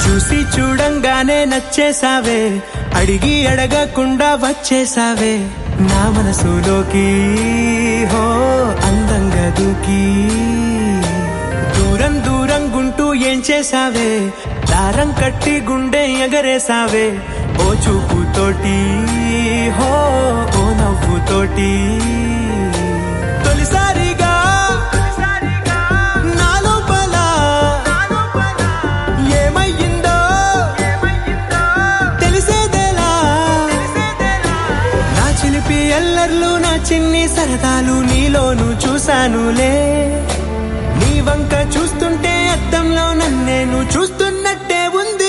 చూసి చూడంగానే నచ్చేసావే, అడిగి అడగకుండా వచ్చేసావే నా మనసులోకి, హో అందంగా దూకి. దూరం దూరం గుంటూ ఏం చేసావే, దారం కట్టి గుండె ఎగరేసావే ఓ చూపుతోటి, హో ఓ నవ్వుతోటి. తొలిసారిగా నా లోపల ఏమయ్యిందో తెలిసేదేలా. నా చిలిపి ఎల్లర్లు, నా చిన్ని సరదాలు నీలోను చూశానులే. నీ వంక చూస్తుంటే అద్దంలో నన్నేను చూస్తున్నట్టే ఉంది.